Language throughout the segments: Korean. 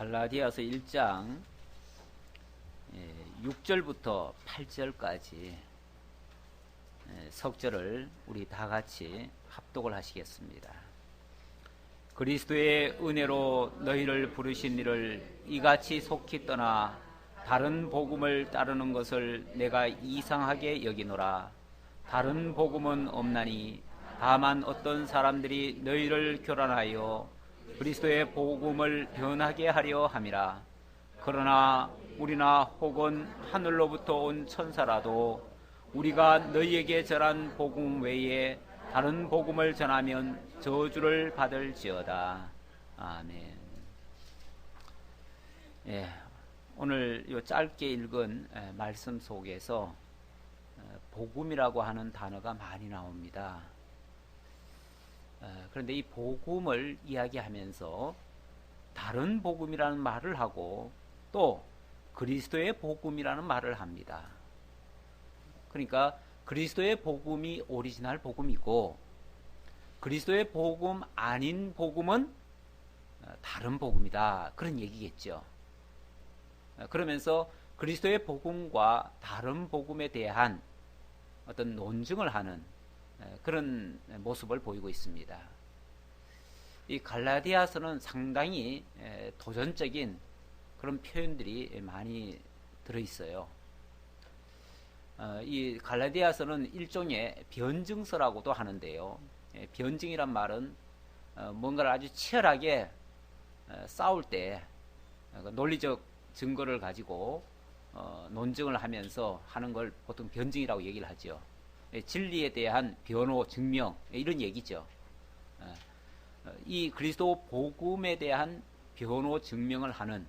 갈라디아서 1장 6절부터 8절까지 석절을 우리 다 같이 합독을 하시겠습니다. 그리스도의 은혜로 너희를 부르신 이를 이같이 속히 떠나 다른 복음을 따르는 것을 내가 이상하게 여기노라. 다른 복음은 없나니 다만 어떤 사람들이 너희를 교란하여 그리스도의 복음을 변하게 하려 함이라. 그러나 우리나 혹은 하늘로부터 온 천사라도 우리가 너희에게 전한 복음 외에 다른 복음을 전하면 저주를 받을지어다. 아멘. 오늘 요 짧게 읽은 말씀 속에서 복음이라고 하는 단어가 많이 나옵니다. 그런데 이 복음을 이야기하면서 다른 복음이라는 말을 하고 또 그리스도의 복음이라는 말을 합니다. 그러니까 그리스도의 복음이 오리지널 복음이고 그리스도의 복음 아닌 복음은 다른 복음이다. 그런 얘기겠죠. 그러면서 그리스도의 복음과 다른 복음에 대한 어떤 논증을 하는 그런 모습을 보이고 있습니다. 이 갈라디아서는 상당히 도전적인 그런 표현들이 많이 들어있어요. 이 갈라디아서는 일종의 변증서라고도 하는데요. 변증이란 말은 뭔가를 아주 치열하게 싸울 때 논리적 증거를 가지고 논증을 하면서 하는 걸 보통 변증이라고 얘기를 하죠. 진리에 대한 변호, 증명 이런 얘기죠. 이 그리스도 복음에 대한 변호, 증명을 하는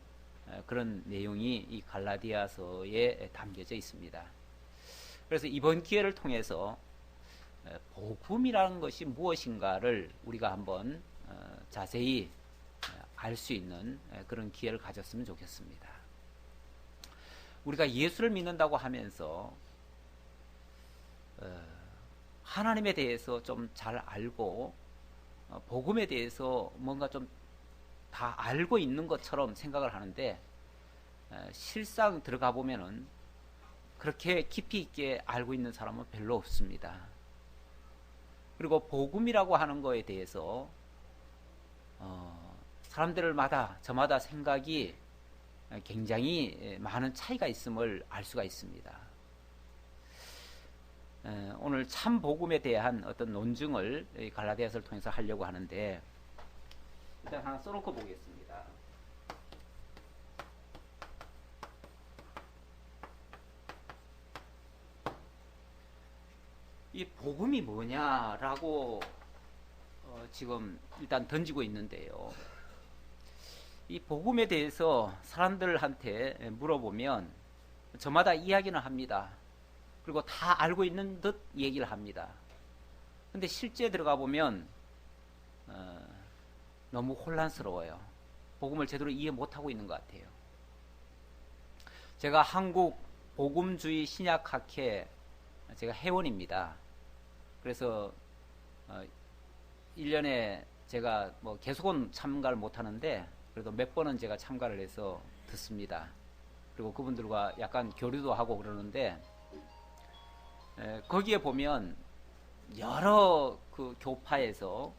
그런 내용이 이 갈라디아서에 담겨져 있습니다. 그래서 이번 기회를 통해서 복음이라는 것이 무엇인가를 우리가 한번 자세히 알 수 있는 그런 기회를 가졌으면 좋겠습니다. 우리가 예수를 믿는다고 하면서 하나님에 대해서 좀 잘 알고 복음에 대해서 뭔가 좀 다 알고 있는 것처럼 생각을 하는데 실상 들어가 보면은 그렇게 깊이 있게 알고 있는 사람은 별로 없습니다. 그리고 복음이라고 하는 거에 대해서 사람들마다 저마다 생각이 굉장히 많은 차이가 있음을 알 수가 있습니다. 오늘 참 복음에 대한 어떤 논증을 갈라디아서를 통해서 하려고 하는데 일단 하나 써놓고 보겠습니다. 이 복음이 뭐냐라고 지금 일단 던지고 있는데요. 이 복음에 대해서 사람들한테 물어보면 저마다 이야기는 합니다. 그리고 다 알고 있는 듯 얘기를 합니다. 근데 실제 들어가 보면 너무 혼란스러워요. 복음을 제대로 이해 못하고 있는 것 같아요. 제가 한국 복음주의 신약학회 제가 회원입니다. 그래서 1년에 제가 뭐 계속은 참가를 못하는데 그래도 몇 번은 제가 참가를 해서 듣습니다. 그리고 그분들과 약간 교류도 하고 그러는데 거기에 보면 여러 그 교파에서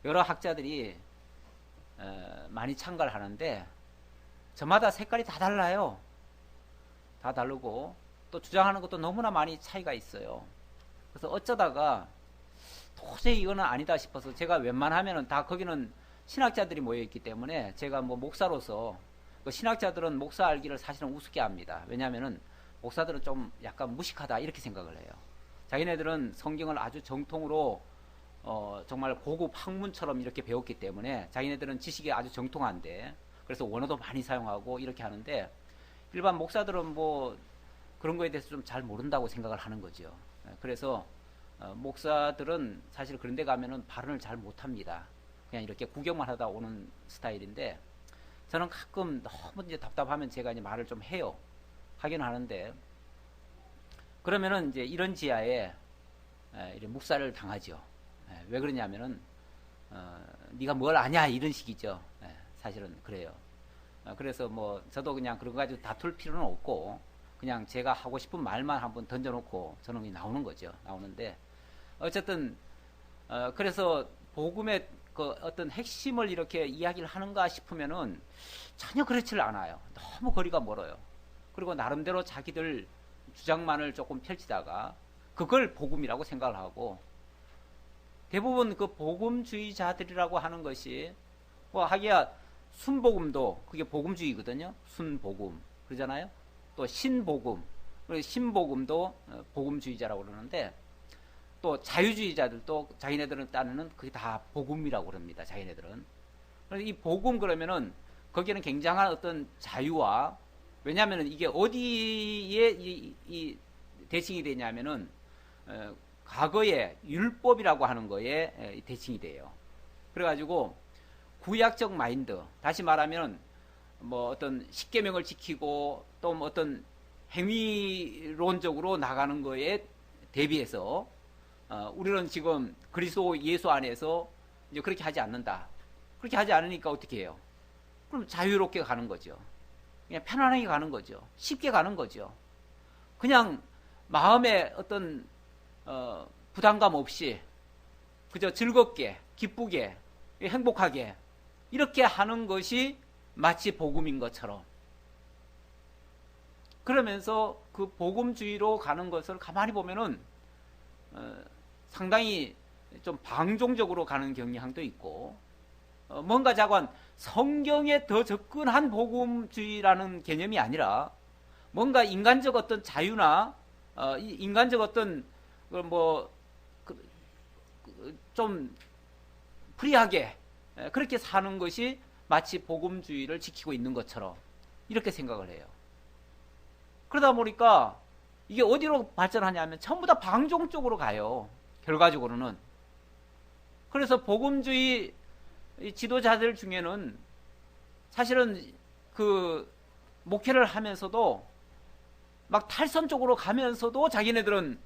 여러 학자들이 많이 참가를 하는데 저마다 색깔이 다 달라요. 다 다르고 또 주장하는 것도 너무나 많이 차이가 있어요. 그래서 어쩌다가 도저히 이거는 아니다 싶어서 제가 웬만하면은 다 거기는 신학자들이 모여 있기 때문에 제가 뭐 목사로서 그 신학자들은 목사 알기를 사실은 우습게 합니다. 왜냐하면은 목사들은 좀 약간 무식하다 이렇게 생각을 해요. 자기네들은 성경을 아주 정통으로 정말 고급 학문처럼 이렇게 배웠기 때문에 자기네들은 지식이 아주 정통한데 그래서 원어도 많이 사용하고 이렇게 하는데 일반 목사들은 뭐 그런 거에 대해서 좀 잘 모른다고 생각을 하는 거죠. 그래서 목사들은 사실 그런 데 가면은 발언을 잘 못합니다. 그냥 이렇게 구경만 하다 오는 스타일인데 저는 가끔 너무 이제 답답하면 제가 이제 말을 좀 해요. 하긴 하는데 그러면은 이제 이런 지하에 이런 묵살을 당하죠. 왜 그러냐면은 네가 뭘 아냐 이런 식이죠. 사실은 그래요. 그래서 뭐 저도 그냥 그런 거 가지고 다툴 필요는 없고 그냥 제가 하고 싶은 말만 한번 던져놓고 저는 그냥 나오는 거죠. 나오는데 어쨌든 그래서 복음의 그 어떤 핵심을 이렇게 이야기를 하는가 싶으면은 전혀 그렇지를 않아요. 너무 거리가 멀어요. 그리고 나름대로 자기들 주장만을 조금 펼치다가 그걸 복음이라고 생각을 하고 대부분 그 복음주의자들이라고 하는 것이 뭐 하기야 순복음도 그게 복음주의거든요. 순복음 그러잖아요. 또 신복음, 신복음도 복음주의자라고 그러는데 또 자유주의자들도 자기네들은 따르는 그게 다 복음이라고 그럽니다. 자기네들은. 그래서 이 복음 그러면은 거기에는 굉장한 어떤 자유와 왜냐하면은 이게 어디에 이 대칭이 되냐면은 과거의 율법이라고 하는 거에 대칭이 돼요. 그래가지고 구약적 마인드, 다시 말하면 뭐 어떤 십계명을 지키고 또 뭐 어떤 행위론적으로 나가는 거에 대비해서 우리는 지금 그리스도 예수 안에서 이제 그렇게 하지 않는다. 그렇게 하지 않으니까 어떻게 해요? 그럼 자유롭게 가는 거죠. 그냥 편안하게 가는 거죠. 쉽게 가는 거죠. 그냥 마음에 어떤 부담감 없이 그저 즐겁게 기쁘게 행복하게 이렇게 하는 것이 마치 복음인 것처럼 그러면서 그 복음주의로 가는 것을 가만히 보면은 상당히 좀 방종적으로 가는 경향도 있고 뭔가 자관 성경에 더 접근한 복음주의라는 개념이 아니라 뭔가 인간적 어떤 자유나 인간적 어떤 뭐 좀 프리하게 그렇게 사는 것이 마치 복음주의를 지키고 있는 것처럼 이렇게 생각을 해요. 그러다 보니까 이게 어디로 발전하냐면 전부 다 방종 쪽으로 가요. 결과적으로는. 그래서 복음주의 지도자들 중에는 사실은 그 목회를 하면서도 막 탈선 쪽으로 가면서도 자기네들은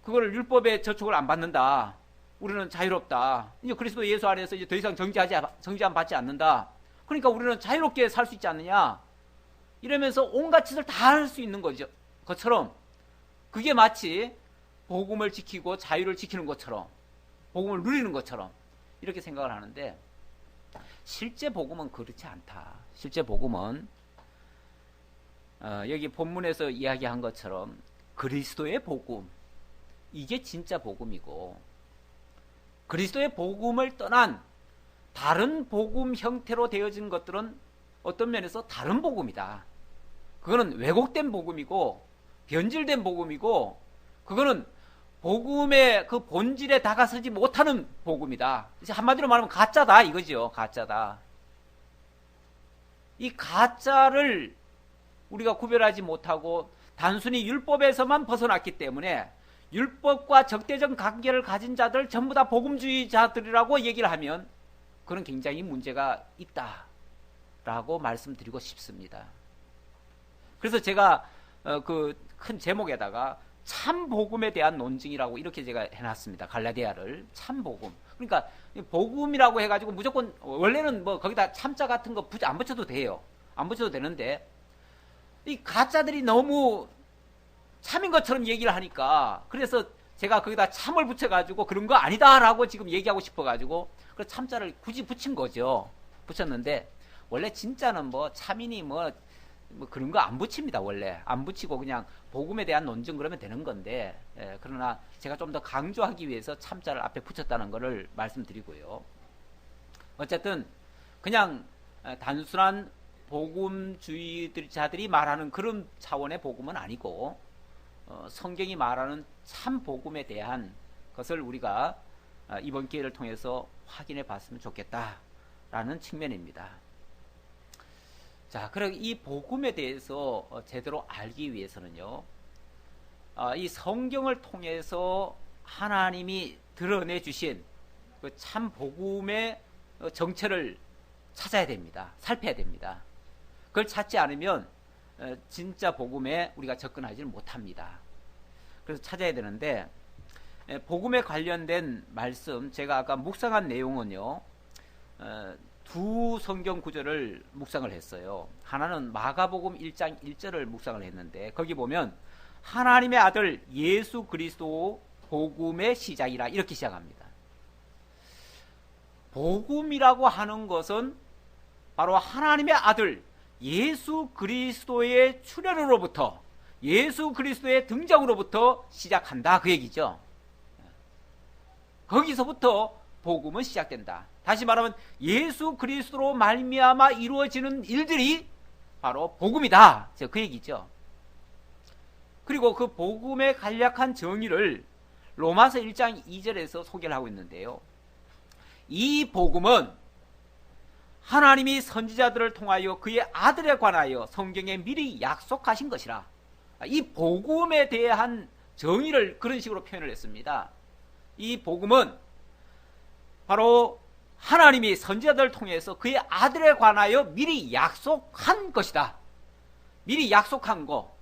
그걸 율법에 저촉을 안 받는다. 우리는 자유롭다. 이제 그리스도 예수 안에서 이제 더 이상 정죄함 받지 않는다. 그러니까 우리는 자유롭게 살 수 있지 않느냐. 이러면서 온갖 짓을 다 할 수 있는 거죠. 것처럼 그게 마치 복음을 지키고 자유를 지키는 것처럼 복음을 누리는 것처럼 이렇게 생각을 하는데 실제 복음은 그렇지 않다. 실제 복음은 여기 본문에서 이야기한 것처럼 그리스도의 복음 이게 진짜 복음이고 그리스도의 복음을 떠난 다른 복음 형태로 되어진 것들은 어떤 면에서 다른 복음이다. 그거는 왜곡된 복음이고 변질된 복음이고 그거는 복음의 그 본질에 다가서지 못하는 복음이다. 한마디로 말하면 가짜다 이거죠. 가짜다. 이 가짜를 우리가 구별하지 못하고 단순히 율법에서만 벗어났기 때문에 율법과 적대적 관계를 가진 자들 전부 다 복음주의자들이라고 얘기를 하면 그런 굉장히 문제가 있다라고 말씀드리고 싶습니다. 그래서 제가 그 큰 제목에다가 참 복음에 대한 논증이라고 이렇게 제가 해놨습니다. 갈라디아를 참 복음. 그러니까 복음이라고 해가지고 무조건 원래는 뭐 거기다 참자 같은 거 안 붙여도 돼요. 안 붙여도 되는데 이 가짜들이 너무 참인 것처럼 얘기를 하니까 그래서 제가 거기다 참을 붙여가지고 그런 거 아니다라고 지금 얘기하고 싶어가지고 그 참자를 굳이 붙인 거죠. 붙였는데 원래 진짜는 뭐 참이니 뭐 그런 거 안 붙입니다. 원래 안 붙이고 그냥 복음에 대한 논증 그러면 되는 건데 그러나 제가 좀 더 강조하기 위해서 참자를 앞에 붙였다는 것을 말씀드리고요. 어쨌든 그냥 단순한 복음주의자들이 말하는 그런 차원의 복음은 아니고 성경이 말하는 참 복음에 대한 것을 우리가 이번 기회를 통해서 확인해 봤으면 좋겠다라는 측면입니다. 자, 그럼 이 복음에 대해서 제대로 알기 위해서는요, 이 성경을 통해서 하나님이 드러내 주신 그 참 복음의 정체를 찾아야 됩니다. 살펴야 됩니다. 그걸 찾지 않으면 진짜 복음에 우리가 접근하지는 못합니다. 그래서 찾아야 되는데 복음에 관련된 말씀 제가 아까 묵상한 내용은요 두 성경 구절을 묵상을 했어요. 하나는 마가복음 1장 1절을 묵상을 했는데 거기 보면 하나님의 아들 예수 그리스도 복음의 시작이라 이렇게 시작합니다. 복음이라고 하는 것은 바로 하나님의 아들 예수 그리스도의 출현으로부터 예수 그리스도의 등장으로부터 시작한다 그 얘기죠. 거기서부터 복음은 시작된다. 다시 말하면 예수 그리스도로 말미암아 이루어지는 일들이 바로 복음이다. 그 얘기죠. 그리고 그 복음의 간략한 정의를 로마서 1장 2절에서 소개를 하고 있는데요. 이 복음은 하나님이 선지자들을 통하여 그의 아들에 관하여 성경에 미리 약속하신 것이라. 이 복음에 대한 정의를 그런 식으로 표현을 했습니다. 이 복음은 바로 하나님이 선지자들을 통해서 그의 아들에 관하여 미리 약속한 것이다. 미리 약속한 거.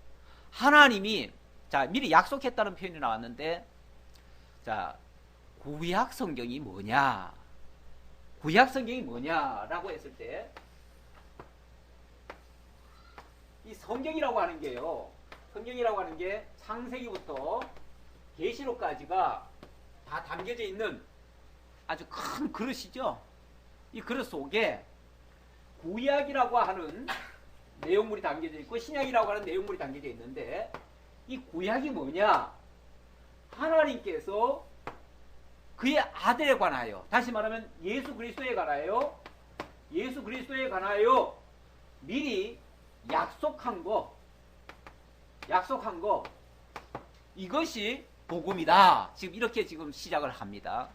하나님이 미리 약속했다는 표현이 나왔는데 구약 성경이 뭐냐? 구약 성경이 뭐냐라고 했을 때 이 성경이라고 하는 게요. 성경이라고 하는 게 창세기부터 계시록까지가 다 담겨져 있는 아주 큰 그릇이죠. 이 그릇 속에 구약이라고 하는 내용물이 담겨져 있고 신약이라고 하는 내용물이 담겨져 있는데 이 구약이 뭐냐? 하나님께서 그의 아들에 관하여, 다시 말하면 예수 그리스도에 관하여 미리 약속한 거 이것이 복음이다. 지금 이렇게 지금 시작을 합니다.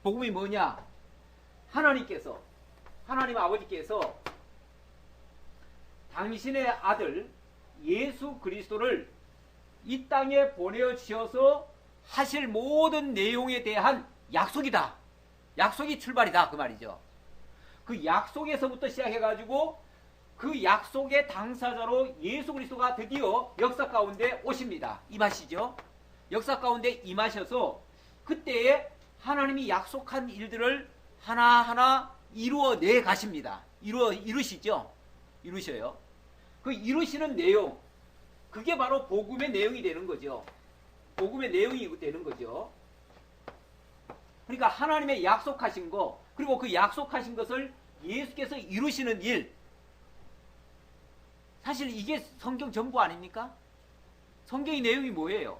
복음이 뭐냐? 하나님 아버지께서 당신의 아들 예수 그리스도를 이 땅에 보내주셔서 하실 모든 내용에 대한 약속이다. 약속이 출발이다. 그 말이죠. 그 약속에서부터 시작해가지고 그 약속의 당사자로 예수 그리스도가 드디어 역사 가운데 오십니다. 임하시죠. 역사 가운데 임하셔서 그때에 하나님이 약속한 일들을 하나하나 이루어내 가십니다. 이루시죠. 이루셔요. 그 이루시는 내용, 그게 바로 복음의 내용이 되는 거죠. 복음의 내용이 되는 거죠. 그러니까 하나님의 약속하신 거, 그리고 그 약속하신 것을 예수께서 이루시는 일, 사실 이게 성경 전부 아닙니까? 성경의 내용이 뭐예요?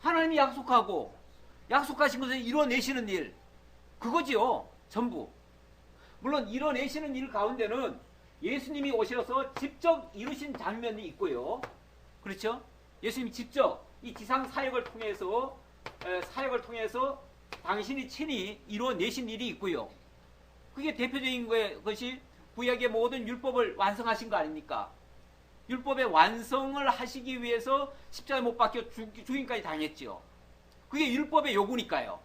하나님이 약속하고 약속하신 것을 이뤄내시는 일, 그거지요. 전부. 물론 이뤄내시는 일 가운데는 예수님이 오셔서 직접 이루신 장면이 있고요. 그렇죠? 예수님이 직접 이 지상 사역을 통해서 당신이 친히 이뤄내신 일이 있고요. 그게 대표적인 것이 구약의 모든 율법을 완성하신 거 아닙니까? 율법의 완성을 하시기 위해서 십자가에 못 박혀 죽임까지 당했죠. 그게 율법의 요구니까요.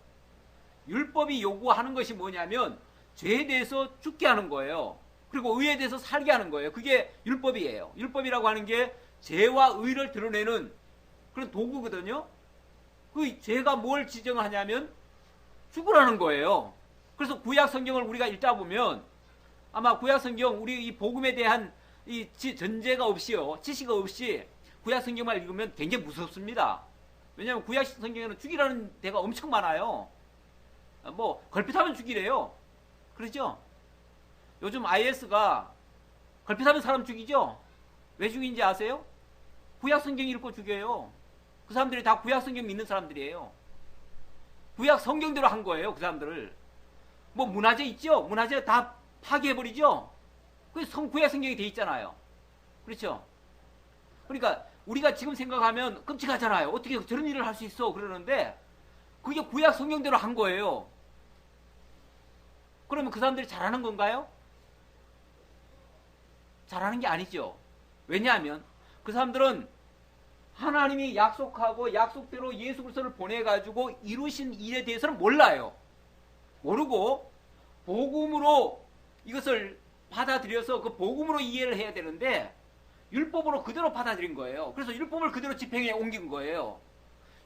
율법이 요구하는 것이 뭐냐면 죄에 대해서 죽게 하는 거예요. 그리고 의에 대해서 살게 하는 거예요. 그게 율법이에요. 율법이라고 하는 게 죄와 의를 드러내는 그런 도구거든요. 그 죄가 뭘 지정하냐면 죽으라는 거예요. 그래서 구약 성경을 우리가 읽다 보면 아마 구약 성경 우리 이 복음에 대한 이 전제가 없이요, 지식 없이 구약 성경만 읽으면 굉장히 무섭습니다. 왜냐하면 구약 성경에는 죽이라는 데가 엄청 많아요. 뭐 걸핏하면 죽이래요. 그렇죠? 요즘 IS가 걸핏하면 사람 죽이죠? 왜 죽인지 아세요? 구약 성경 읽고 죽여요. 그 사람들이 다 구약 성경 믿는 사람들이에요. 구약 성경대로 한 거예요. 그 사람들을. 뭐 문화재 있죠? 문화재 다 파괴해버리죠? 그게 구약 성경이 돼 있잖아요. 그렇죠? 그러니까 우리가 지금 생각하면 끔찍하잖아요. 어떻게 저런 일을 할 수 있어? 그러는데 그게 구약 성경대로 한 거예요. 그러면 그 사람들이 잘하는 건가요? 잘하는 게 아니죠. 왜냐하면 그 사람들은 하나님이 약속하고 약속대로 예수 그리스도를 보내가지고 이루신 일에 대해서는 몰라요. 모르고 복음으로 이것을 받아들여서 그 복음으로 이해를 해야 되는데 율법으로 그대로 받아들인 거예요. 그래서 율법을 그대로 집행해 옮긴 거예요.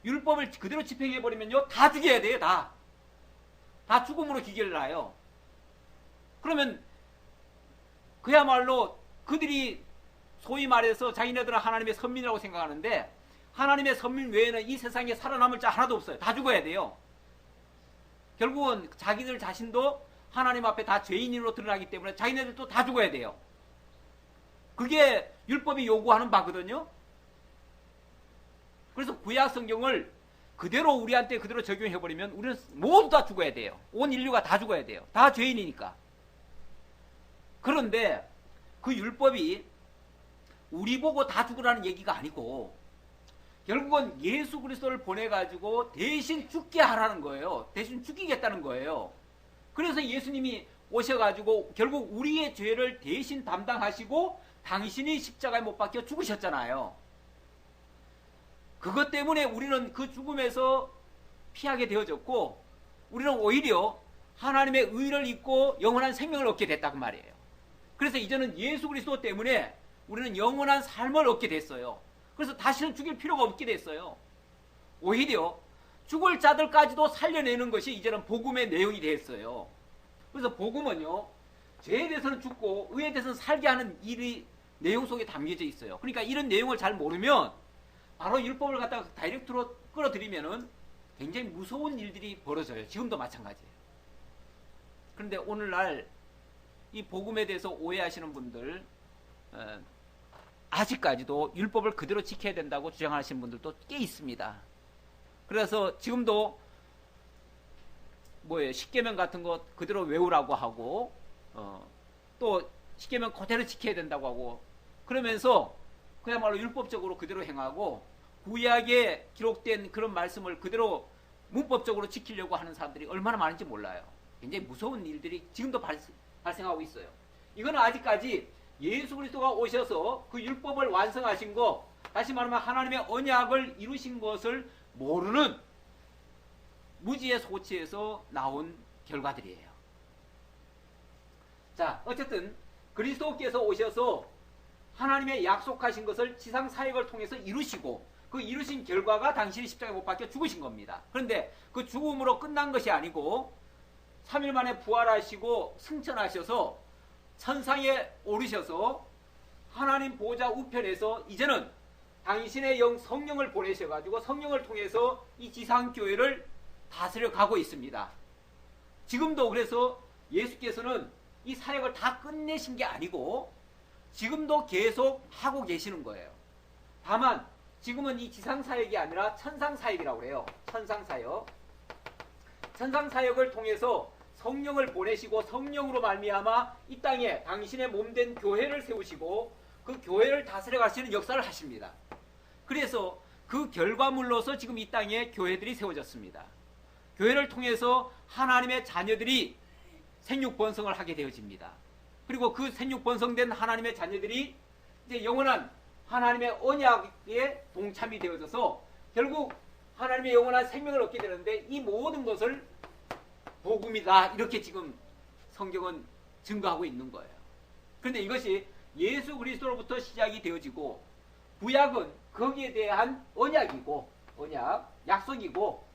율법을 그대로 집행해버리면요 다 죽여야 돼요. 다 죽음으로 기결을 놔요. 그러면 그야말로 그들이 소위 말해서 자기네들은 하나님의 선민이라고 생각하는데 하나님의 선민 외에는 이 세상에 살아남을 자 하나도 없어요. 다 죽어야 돼요. 결국은 자기들 자신도 하나님 앞에 다 죄인으로 드러나기 때문에 자기네들도 다 죽어야 돼요. 그게 율법이 요구하는 바거든요. 그래서 구약 성경을 그대로 우리한테 그대로 적용해버리면 우리는 모두 다 죽어야 돼요. 온 인류가 다 죽어야 돼요. 다 죄인이니까. 그런데 그 율법이 우리 보고 다 죽으라는 얘기가 아니고 결국은 예수 그리스도를 보내가지고 대신 죽게 하라는 거예요. 대신 죽이겠다는 거예요. 그래서 예수님이 오셔가지고 결국 우리의 죄를 대신 담당하시고 당신이 십자가에 못 박혀 죽으셨잖아요. 그것 때문에 우리는 그 죽음에서 피하게 되어졌고 우리는 오히려 하나님의 의를 입고 영원한 생명을 얻게 됐다고 말이에요. 그래서 이제는 예수 그리스도 때문에 우리는 영원한 삶을 얻게 됐어요. 그래서 다시는 죽일 필요가 없게 됐어요. 오히려 죽을 자들까지도 살려내는 것이 이제는 복음의 내용이 됐어요. 그래서 복음은요, 죄에 대해서는 죽고 의에 대해서는 살게 하는 일이 내용 속에 담겨져 있어요. 그러니까 이런 내용을 잘 모르면 바로 율법을 갖다가 다이렉트로 끌어들이면은 굉장히 무서운 일들이 벌어져요. 지금도 마찬가지예요. 그런데 오늘날 이 복음에 대해서 오해하시는 분들, 아직까지도 율법을 그대로 지켜야 된다고 주장하시는 분들도 꽤 있습니다. 그래서 지금도 십계명 같은 거 그대로 외우라고 하고, 또 십계명 그대로 지켜야 된다고 하고, 그러면서 그야말로 율법적으로 그대로 행하고 구약에 기록된 그런 말씀을 그대로 문법적으로 지키려고 하는 사람들이 얼마나 많은지 몰라요. 굉장히 무서운 일들이 지금도 발생하고 있어요. 이거는 아직까지 예수 그리스도가 오셔서 그 율법을 완성하신 거, 다시 말하면 하나님의 언약을 이루신 것을 모르는 무지의 소치에서 나온 결과들이에요. 자, 어쨌든 그리스도께서 오셔서 하나님의 약속하신 것을 지상 사역을 통해서 이루시고 그 이루신 결과가 당신이 십자가에 못 박혀 죽으신 겁니다. 그런데 그 죽음으로 끝난 것이 아니고 3일 만에 부활하시고 승천하셔서 천상에 오르셔서 하나님 보좌 우편에서 이제는 당신의 영 성령을 보내셔가지고 성령을 통해서 이 지상교회를 다스려 가고 있습니다. 지금도 그래서 예수께서는 이 사역을 다 끝내신 게 아니고 지금도 계속 하고 계시는 거예요. 다만 지금은 이 지상사역이 아니라 천상사역이라고 그래요. 천상사역. 천상사역을 통해서 성령을 보내시고 성령으로 말미암아 이 땅에 당신의 몸된 교회를 세우시고 그 교회를 다스려 가시는 역사를 하십니다. 그래서 그 결과물로서 지금 이 땅에 교회들이 세워졌습니다. 교회를 통해서 하나님의 자녀들이 생육번성을 하게 되어집니다. 그리고 그 생육번성된 하나님의 자녀들이 이제 영원한 하나님의 언약에 동참이 되어져서 결국 하나님의 영원한 생명을 얻게 되는데 이 모든 것을 복음이다, 이렇게 지금 성경은 증거하고 있는 거예요. 그런데 이것이 예수 그리스도로부터 시작이 되어지고 구약은 거기에 대한 언약이고 약속이고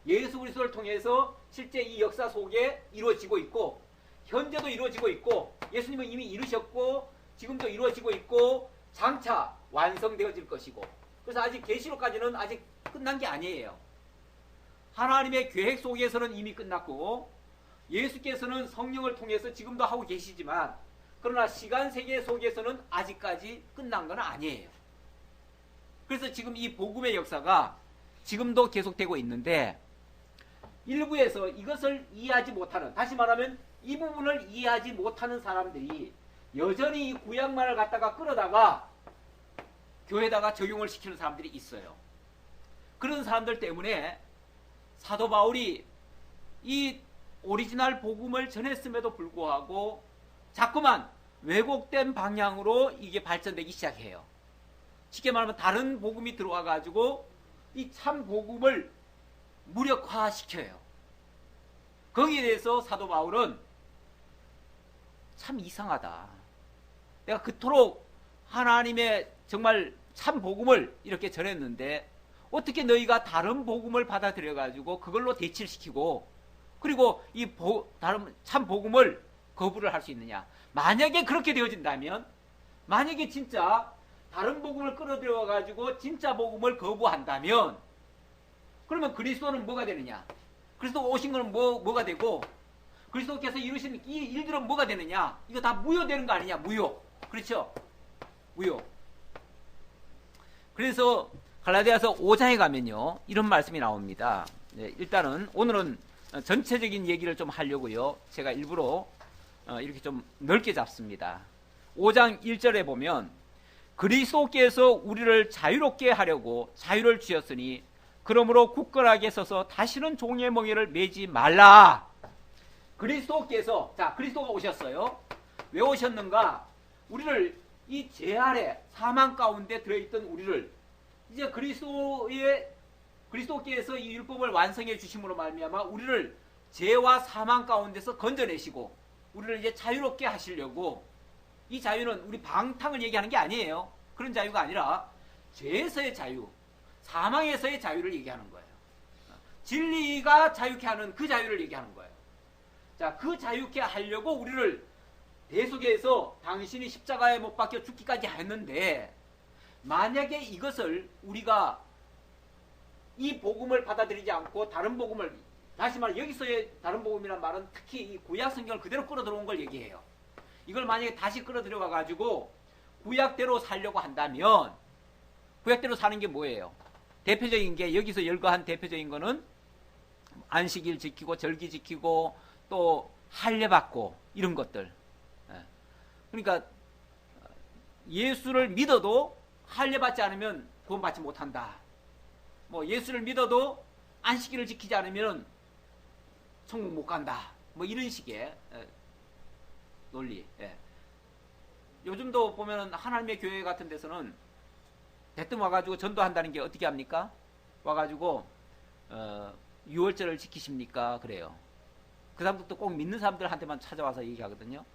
예수 그리스도를 통해서 실제 이 역사 속에 이루어지고 있고 현재도 이루어지고 있고 예수님은 이미 이루셨고 지금도 이루어지고 있고 장차 완성되어질 것이고, 그래서 아직 계시록까지는 아직 끝난 게 아니에요. 하나님의 계획 속에서는 이미 끝났고 예수께서는 성령을 통해서 지금도 하고 계시지만 그러나 시간 세계 속에서는 아직까지 끝난 건 아니에요. 그래서 지금 이 복음의 역사가 지금도 계속되고 있는데 일부에서 이것을 이해하지 못하는, 다시 말하면 이 부분을 이해하지 못하는 사람들이 여전히 이 구약만을 갖다가 끌어다가 교회에다가 적용을 시키는 사람들이 있어요. 그런 사람들 때문에 사도 바울이 이 오리지널 복음을 전했음에도 불구하고 자꾸만 왜곡된 방향으로 이게 발전되기 시작해요. 쉽게 말하면 다른 복음이 들어와 가지고 이 참 복음을 무력화시켜요. 거기에 대해서 사도 바울은 참 이상하다. 내가 그토록 하나님의 정말 참 복음을 이렇게 전했는데 어떻게 너희가 다른 복음을 받아들여 가지고 그걸로 대치시키고 그리고 이 다른 참 복음을 거부를 할 수 있느냐? 만약에 그렇게 되어진다면, 만약에 진짜 다른 복음을 끌어들여 가지고 진짜 복음을 거부한다면, 그러면 그리스도는 뭐가 되느냐? 그리스도 오신 거는 뭐가 되고, 그리스도께서 이루신 이 일들은 뭐가 되느냐? 이거 다 무효되는 거 아니냐? 무효. 그렇죠? 무효. 그래서 갈라디아서 5장에 가면요, 이런 말씀이 나옵니다. 네, 일단은 오늘은 전체적인 얘기를 좀 하려고요, 제가 일부러 이렇게 좀 넓게 잡습니다. 5장 1절에 보면 그리스도께서 우리를 자유롭게 하려고 자유를 주셨으니 그러므로 굳건하게 서서 다시는 종의 멍에를 매지 말라. 그리스도께서, 자, 그리스도가 오셨어요. 왜 오셨는가? 우리를 이 죄 아래 사망 가운데 들어있던 우리를 이제 그리스도께서 이 율법을 완성해 주심으로 말미암아 우리를 죄와 사망 가운데서 건져내시고 우리를 이제 자유롭게 하시려고, 이 자유는 우리 방탕을 얘기하는 게 아니에요. 그런 자유가 아니라 죄에서의 자유, 사망에서의 자유를 얘기하는 거예요. 진리가 자유케 하는 그 자유를 얘기하는 거예요. 자, 그 자유케 하려고 우리를 대속에서 당신이 십자가에 못 박혀 죽기까지 했는데, 만약에 이것을 우리가 이 복음을 받아들이지 않고 다른 복음을, 다시 말해 여기서의 다른 복음이란 말은 특히 이 구약 성경을 그대로 끌어들어온 걸 얘기해요. 이걸 만약에 다시 끌어들여가 가지고 구약대로 살려고 한다면, 구약대로 사는 게 뭐예요? 대표적인 게, 여기서 열거한 대표적인 거는 안식일 지키고 절기 지키고 또 할례 받고 이런 것들. 그러니까 예수를 믿어도 할례 받지 않으면 구원 받지 못한다. 뭐 예수를 믿어도 안식일을 지키지 않으면 천국 못 간다. 뭐 이런 식의 논리. 요즘도 보면 하나님의 교회 같은 데서는 대뜸 와가지고 전도한다는 게 어떻게 합니까? 와가지고 6월절을 지키십니까? 그래요. 그 사람들도 꼭 믿는 사람들한테만 찾아와서 얘기하거든요.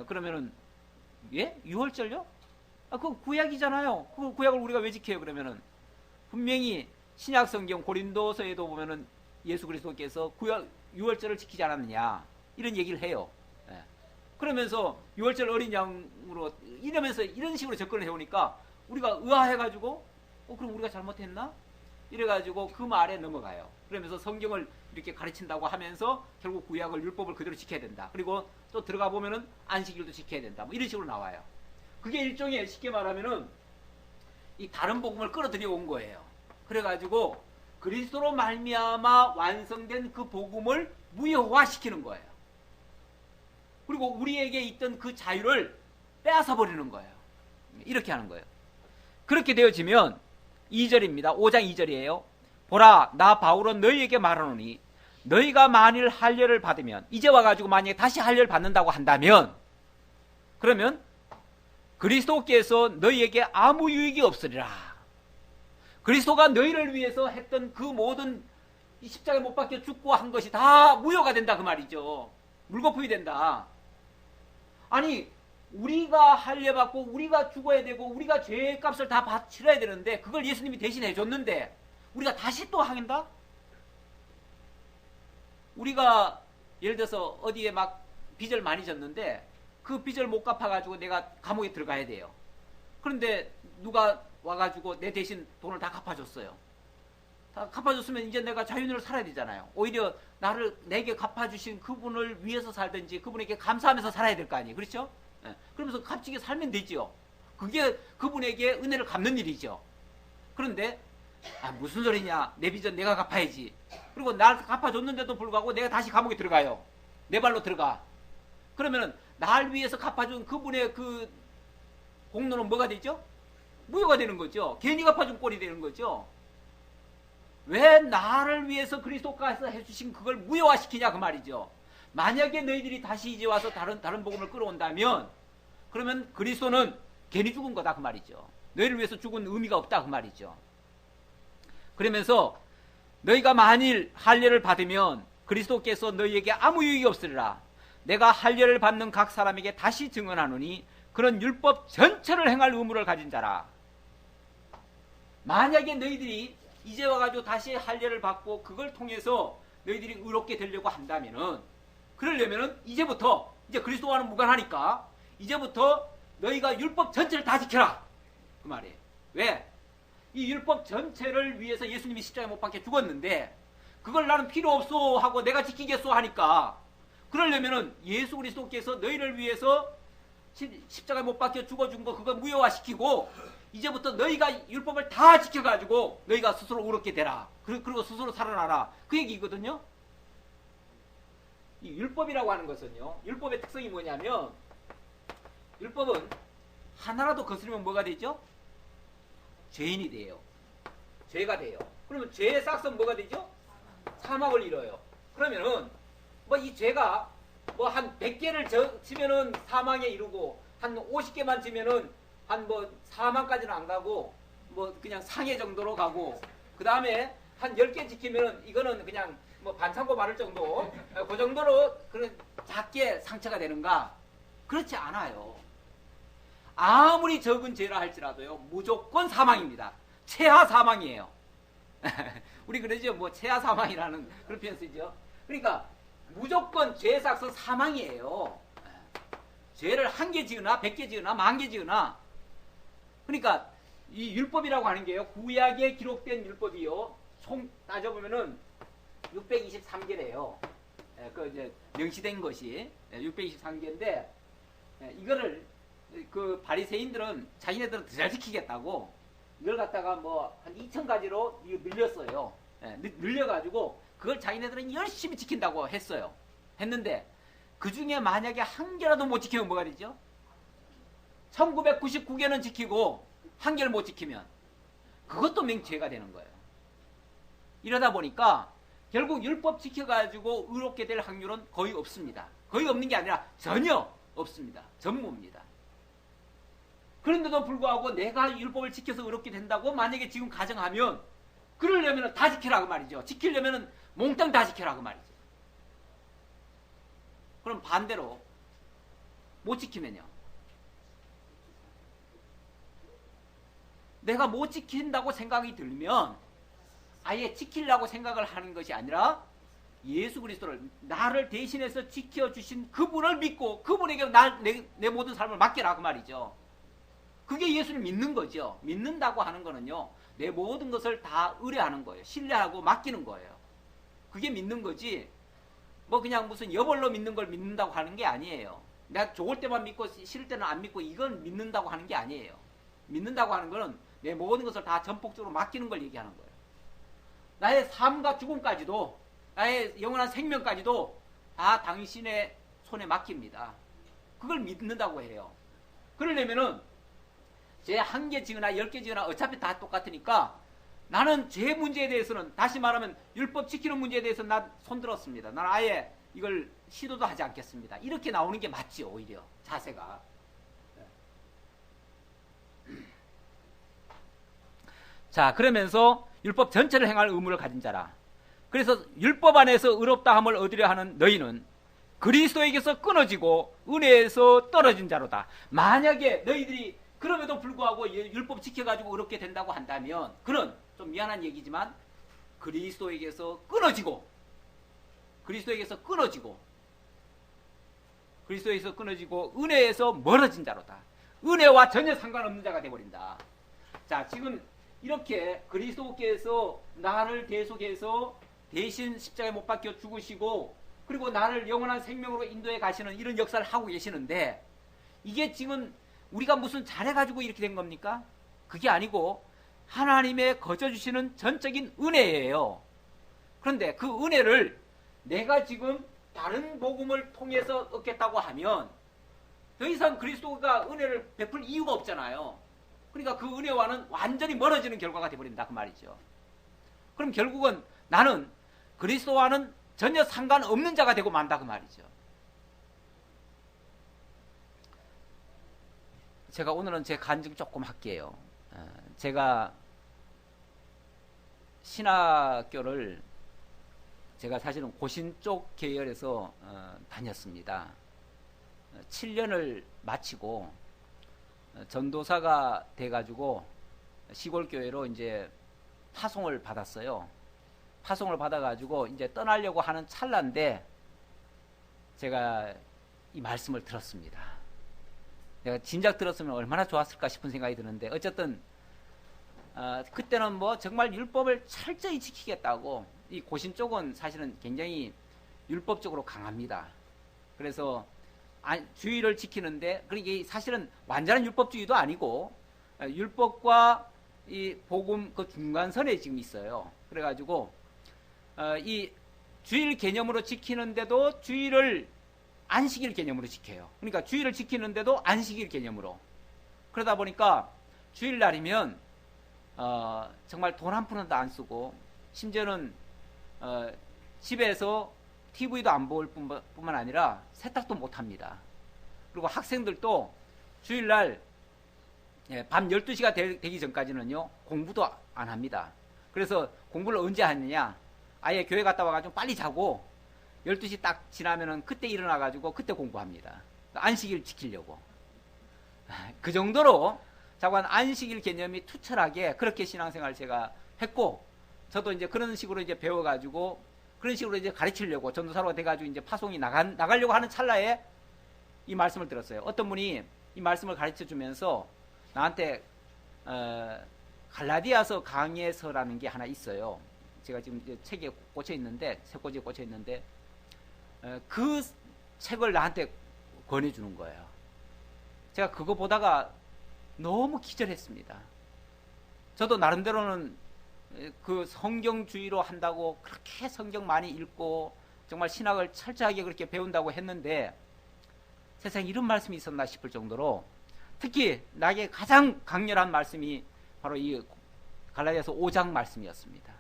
그러면은 예? 6월절요? 아, 그거 구약이잖아요. 그 구약을 우리가 왜 지켜요? 그러면은 분명히 신약성경 고린도서에도 보면은 예수 그리스도께서 구약 6월절을 지키지 않았느냐 이런 얘기를 해요. 그러면서 6월절 어린 양으로 이러면서 이런 식으로 접근을 해오니까 우리가 의아해가지고 그럼 우리가 잘못했나? 이래가지고 그 말에 넘어가요. 그러면서 성경을 이렇게 가르친다고 하면서 결국 구약을 율법을 그대로 지켜야 된다. 그리고 또 들어가 보면은 안식일도 지켜야 된다. 뭐 이런 식으로 나와요. 그게 일종의 쉽게 말하면은 이 다른 복음을 끌어들여 온 거예요. 그래가지고 그리스도로 말미암아 완성된 그 복음을 무효화시키는 거예요. 그리고 우리에게 있던 그 자유를 빼앗아 버리는 거예요. 이렇게 하는 거예요. 그렇게 되어지면 2절입니다. 5장 2절이에요. 보라, 나 바울은 너희에게 말하노니 너희가 만일 할례를 받으면, 이제 와가지고 만약에 다시 할례를 받는다고 한다면, 그러면 그리스도께서 너희에게 아무 유익이 없으리라. 그리스도가 너희를 위해서 했던 그 모든 십자가에 못 박혀 죽고 한 것이 다 무효가 된다 그 말이죠. 물거품이 된다. 아니, 우리가 할례 받고 우리가 죽어야 되고 우리가 죄의 값을 다 치러야 되는데 그걸 예수님이 대신해 줬는데 우리가 다시 또 한다? 우리가 예를 들어서 어디에 막 빚을 많이 졌는데 그 빚을 못 갚아가지고 내가 감옥에 들어가야 돼요. 그런데 누가 와가지고 내 대신 돈을 다 갚아줬어요. 다 갚아줬으면 이제 내가 자유인으로 살아야 되잖아요. 오히려 내게 갚아주신 그분을 위해서 살든지 그분에게 감사하면서 살아야 될 거 아니에요. 그렇죠? 그러면서 값지게 살면 되죠. 그게 그분에게 은혜를 갚는 일이죠. 그런데 무슨 소리냐, 내 빚은 내가 갚아야지. 그리고 날 갚아줬는데도 불구하고 내가 다시 감옥에 들어가요. 내 발로 들어가. 그러면은 날 위해서 갚아준 그분의 그 공로는 뭐가 되죠? 무효가 되는 거죠. 괜히 갚아준 꼴이 되는 거죠. 왜 나를 위해서 그리스도께서 해주신 그걸 무효화시키냐 그 말이죠. 만약에 너희들이 다시 이제 와서 다른 복음을 끌어온다면 그러면 그리스도는 괜히 죽은 거다 그 말이죠. 너희를 위해서 죽은 의미가 없다 그 말이죠. 그러면서 너희가 만일 할례를 받으면 그리스도께서 너희에게 아무 유익이 없으리라. 내가 할례를 받는 각 사람에게 다시 증언하노니 그런 율법 전체를 행할 의무를 가진 자라. 만약에 너희들이 이제 와가지고 다시 할례를 받고 그걸 통해서 너희들이 의롭게 되려고 한다면은, 그러려면은 이제부터 이제 그리스도와는 무관하니까 이제부터 너희가 율법 전체를 다 지켜라. 그 말이에요. 왜? 이 율법 전체를 위해서 예수님이 십자가에 못 박혀 죽었는데 그걸 나는 필요 없소 하고 내가 지키겠소 하니까 그러려면은 예수 그리스도께서 너희를 위해서 십자가에 못 박혀 죽어준 거 그거 무효화시키고 이제부터 너희가 율법을 다 지켜가지고 너희가 스스로 의롭게 되라. 그리고 스스로 살아나라. 그 얘기거든요. 이 율법이라고 하는 것은요. 율법의 특성이 뭐냐면 율법은 하나라도 거스르면 뭐가 되죠? 죄인이 돼요. 죄가 돼요. 그러면 죄의 싹은 뭐가 되죠? 사망을 이뤄요. 그러면은 뭐 이 죄가 뭐 한 100개를 지면은 사망에 이르고 한 50개만 지면은 한 뭐 사망까지는 안 가고 뭐 그냥 상해 정도로 가고 그 다음에 한 10개 지키면은 이거는 그냥 뭐 반창고 마를 정도 그 정도로 그런 작게 상처가 되는가? 그렇지 않아요. 아무리 적은 죄라 할지라도요 무조건 사망입니다. 최하 사망이에요. 우리 그러죠. 뭐 최하 사망이라는 그런 표현 쓰죠. 그러니까 무조건 죄의 삭은 사망이에요. 죄를 1개 지으나 100개 지으나 10,000개 지으나 그러니까 이 율법이라고 하는 게요. 구약에 기록된 율법이요. 총 따져보면은 623개래요. 그 이제 명시된 것이 623개인데 이거를 그 바리새인들은 자기네들은 더 잘 지키겠다고 이걸 갖다가 뭐 한 2,000가지로 늘렸어요. 늘려가지고 그걸 자기네들은 열심히 지킨다고 했어요. 했는데 그 중에 만약에 한 개라도 못 지키면 뭐가 되죠? 1999개는 지키고 한 개를 못 지키면 그것도 맹죄가 되는 거예요. 이러다 보니까 결국 율법 지켜가지고 의롭게 될 확률은 거의 없습니다. 거의 없는 게 아니라 전혀 없습니다. 전무입니다. 그런데도 불구하고 내가 율법을 지켜서 의롭게 된다고 만약에 지금 가정하면 그러려면 다 지키라 그 말이죠. 지키려면 몽땅 다 지키라 그 말이죠. 그럼 반대로 못 지키면요. 내가 못 지킨다고 생각이 들면 아예 지키려고 생각을 하는 것이 아니라 예수 그리스도를 나를 대신해서 지켜주신 그분을 믿고 그분에게 내 모든 삶을 맡겨라 그 말이죠. 그게 예수를 믿는 거죠. 믿는다고 하는 거는요. 내 모든 것을 다 의뢰하는 거예요. 신뢰하고 맡기는 거예요. 그게 믿는 거지 뭐 그냥 무슨 여벌로 믿는 걸 믿는다고 하는 게 아니에요. 내가 좋을 때만 믿고 싫을 때는 안 믿고 이건 믿는다고 하는 게 아니에요. 믿는다고 하는 거는 내 모든 것을 다 전폭적으로 맡기는 걸 얘기하는 거예요. 나의 삶과 죽음까지도 나의 영원한 생명까지도 다 당신의 손에 맡깁니다. 그걸 믿는다고 해요. 그러려면은 죄 1개 지으나 10개 지으나 어차피 다 똑같으니까 나는 죄 문제에 대해서는 다시 말하면 율법 지키는 문제에 대해서는 난 손들었습니다. 나는 아예 이걸 시도도 하지 않겠습니다. 이렇게 나오는 게 맞죠. 오히려 자세가. 자 그러면서 율법 전체를 행할 의무를 가진 자라. 그래서 율법 안에서 의롭다함을 얻으려 하는 너희는 그리스도에게서 끊어지고 은혜에서 떨어진 자로다. 만약에 너희들이 그럼에도 불구하고 율법 지켜가지고 의롭게 된다고 한다면 그는 좀 미안한 얘기지만 그리스도에게서 끊어지고 은혜에서 멀어진 자로다. 은혜와 전혀 상관없는 자가 되어버린다. 자 지금 이렇게 그리스도께서 나를 대속해서 대신 십자가에 못 박혀 죽으시고 그리고 나를 영원한 생명으로 인도해 가시는 이런 역사를 하고 계시는데 이게 지금 우리가 무슨 잘해가지고 이렇게 된 겁니까? 그게 아니고 하나님의 거저주시는 전적인 은혜예요. 그런데 그 은혜를 내가 지금 다른 복음을 통해서 얻겠다고 하면 더 이상 그리스도가 은혜를 베풀 이유가 없잖아요. 그러니까 그 은혜와는 완전히 멀어지는 결과가 되어버린다 그 말이죠. 그럼 결국은 나는 그리스도와는 전혀 상관없는 자가 되고 만다 그 말이죠. 제가 오늘은 제 간증 조금 할게요. 제가 신학교를 제가 사실은 고신 쪽 계열에서 다녔습니다. 7년을 마치고 전도사가 돼가지고 시골교회로 이제 파송을 받았어요. 파송을 받아가지고 이제 떠나려고 하는 찰나인데 제가 이 말씀을 들었습니다. 내가 진작 들었으면 얼마나 좋았을까 싶은 생각이 드는데 어쨌든 그때는 뭐 정말 율법을 철저히 지키겠다고 이 고신 쪽은 사실은 굉장히 율법적으로 강합니다. 그래서 주의를 지키는데 그러니까 사실은 완전한 율법주의도 아니고 율법과 이 복음 그 중간선에 지금 있어요. 그래가지고 이 주일 개념으로 지키는데도 주일을 안식일 개념으로 지켜요. 그러니까 주일을 지키는데도 안식일 개념으로. 그러다 보니까 주일날이면 정말 돈 한 푼도 안 쓰고 심지어는 집에서 TV도 안 볼 뿐만 아니라 세탁도 못 합니다. 그리고 학생들도 주일날 밤 12시가 되기 전까지는요 공부도 안 합니다. 그래서 공부를 언제 하느냐, 아예 교회 갔다 와가지고 빨리 자고 12시 딱 지나면은 그때 일어나가지고 그때 공부합니다. 안식일 지키려고. 그 정도로 자관 안식일 개념이 투철하게 그렇게 신앙생활을 제가 했고, 저도 이제 그런 식으로 이제 배워가지고 그런 식으로 이제 가르치려고 전도사로가 돼가지고 이제 파송이 나가려고 하는 찰나에 이 말씀을 들었어요. 어떤 분이 이 말씀을 가르쳐 주면서 나한테 갈라디아서 강해서라는 게 하나 있어요. 제가 지금 책에 꽂혀 있는데, 책꽂이에 꽂혀 있는데 그 책을 나한테 권해주는 거예요. 제가 그거 보다가 너무 기절했습니다. 저도 나름대로는 그 성경주의로 한다고 그렇게 성경 많이 읽고 정말 신학을 철저하게 그렇게 배운다고 했는데 세상에 이런 말씀이 있었나 싶을 정도로, 특히 나에게 가장 강렬한 말씀이 바로 이 갈라디아서 5장 말씀이었습니다.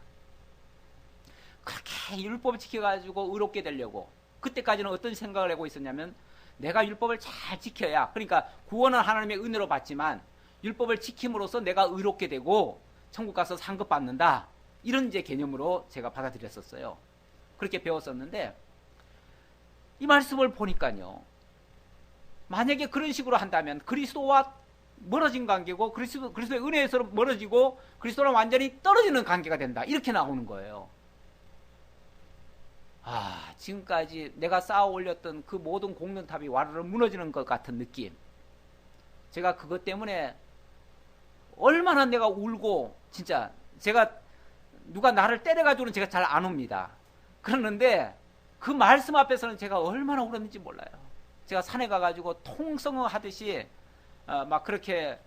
그렇게 율법을 지켜가지고 의롭게 되려고 그때까지는 어떤 생각을 하고 있었냐면, 내가 율법을 잘 지켜야, 그러니까 구원은 하나님의 은혜로 받지만 율법을 지킴으로써 내가 의롭게 되고 천국 가서 상급 받는다, 이런 이제 개념으로 제가 받아들였었어요. 그렇게 배웠었는데 이 말씀을 보니까요, 만약에 그런 식으로 한다면 그리스도와 멀어진 관계고 그리스도의 은혜에서 멀어지고 그리스도랑 완전히 떨어지는 관계가 된다, 이렇게 나오는 거예요. 지금까지 내가 쌓아 올렸던 그 모든 공동탑이 와르르 무너지는 것 같은 느낌. 제가 그것 때문에 얼마나 내가 울고, 진짜 제가 누가 나를 때려가지고는 제가 잘 안 옵니다. 그러는데 그 말씀 앞에서는 제가 얼마나 울었는지 몰라요. 제가 산에 가가지고 통성어 하듯이 막 그렇게